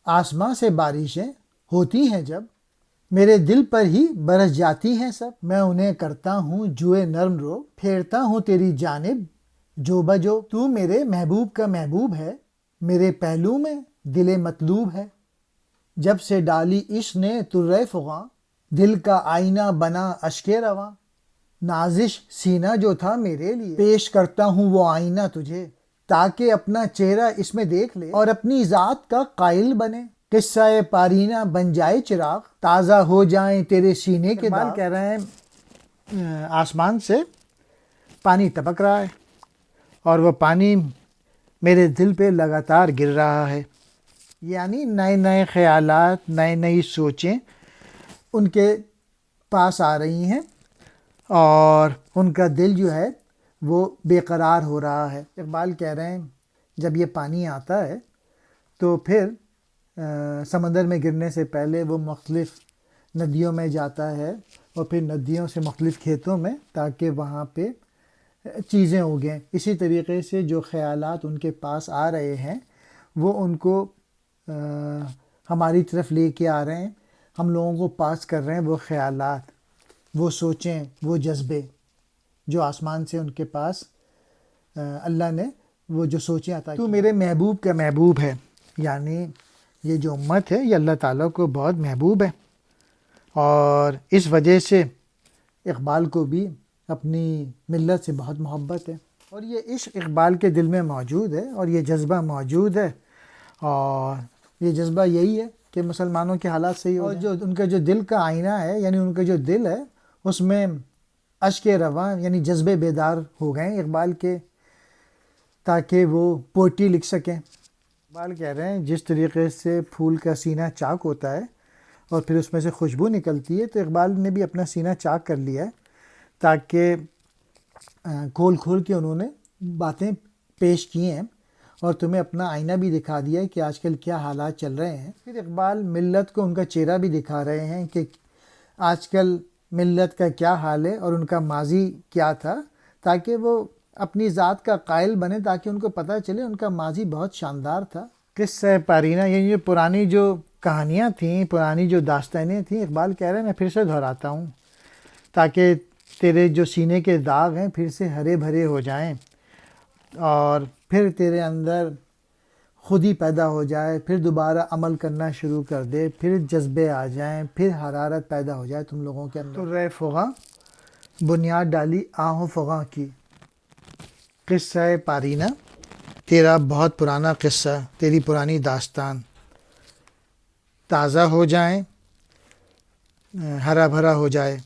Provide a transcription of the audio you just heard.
آسماں سے بارشیں ہوتی ہیں جب، میرے دل پر ہی برس جاتی ہیں سب، میں انہیں کرتا ہوں جوئے نرم رو، پھیرتا ہوں تیری جانب جو بجو، تو میرے محبوب کا محبوب ہے، میرے پہلو میں دل مطلوب ہے، جب سے ڈالی عشق نے طرۂ فغاں، دل کا آئینہ بنا اشک رواں، نازش سینہ جو تھا میرے لیے، پیش کرتا ہوں وہ آئینہ تجھے، تاکہ اپنا چہرہ اس میں دیکھ لے اور اپنی ذات کا قائل بنے، قصہ پارینہ بن جائے چراغ، تازہ ہو جائیں تیرے سینے کے داغ۔ کہہ رہے ہیں آسمان سے پانی ٹپک رہا ہے اور وہ پانی میرے دل پہ لگاتار گر رہا ہے، یعنی نئے نئے خیالات، نئی سوچیں ان کے پاس آ رہی ہیں اور ان کا دل جو ہے وہ بے قرار ہو رہا ہے۔ اقبال کہہ رہے ہیں جب یہ پانی آتا ہے تو پھر سمندر میں گرنے سے پہلے وہ مختلف ندیوں میں جاتا ہے اور پھر ندیوں سے مختلف کھیتوں میں، تاکہ وہاں پہ چیزیں اگیں۔ اسی طریقے سے جو خیالات ان کے پاس آ رہے ہیں وہ ان کو ہماری طرف لے کے آ رہے ہیں، ہم لوگوں کو پاس کر رہے ہیں وہ خیالات، وہ سوچیں، وہ جذبے جو آسمان سے ان کے پاس اللہ نے وہ جو سوچیں عطا کی۔ تو میرے محبوب کا محبوب ہے، یعنی یہ جو امت ہے یہ اللہ تعالیٰ کو بہت محبوب ہے، اور اس وجہ سے اقبال کو بھی اپنی ملت سے بہت محبت ہے، اور یہ عشق اقبال کے دل میں موجود ہے اور یہ جذبہ موجود ہے، اور یہ جذبہ یہی ہے کہ مسلمانوں کے حالات صحیح ہو جائیں، اور جو ان کا جو دل کا آئینہ ہے، یعنی ان کا جو دل ہے اس میں اشک رواں یعنی جذبے بیدار ہو گئے اقبال کے، تاکہ وہ پوئٹری لکھ سکیں۔ اقبال کہہ رہے ہیں جس طریقے سے پھول کا سینہ چاک ہوتا ہے اور پھر اس میں سے خوشبو نکلتی ہے، تو اقبال نے بھی اپنا سینہ چاک کر لیا ہے، تاکہ کھول کھول کے انہوں نے باتیں پیش کی ہیں اور تمہیں اپنا آئینہ بھی دکھا دیا ہے کہ آج کل کیا حالات چل رہے ہیں۔ پھر اقبال ملت کو ان کا چہرہ بھی دکھا رہے ہیں کہ آج کل ملت کا کیا حال ہے اور ان کا ماضی کیا تھا، تاکہ وہ اپنی ذات کا قائل بنے، تاکہ ان کو پتہ چلے ان کا ماضی بہت شاندار تھا۔ قصہ پارینہ، یعنی جو پرانی جو کہانیاں تھیں، پرانی جو داستانیں تھیں، اقبال کہہ رہے ہیں میں پھر سے دہراتا ہوں، تاکہ تیرے جو سینے کے داغ ہیں پھر سے ہرے بھرے ہو جائیں، اور پھر تیرے اندر خودی پیدا ہو جائے، پھر دوبارہ عمل کرنا شروع کر دے، پھر جذبے آ جائیں، پھر حرارت پیدا ہو جائے تم لوگوں کے اندر۔ طرۂ فغاں بنیاد ڈالی آہو فغاں کی، قصہ پارینہ تیرا بہت پرانا قصہ، تیری پرانی داستان تازہ ہو جائیں، ہرا بھرا ہو جائے۔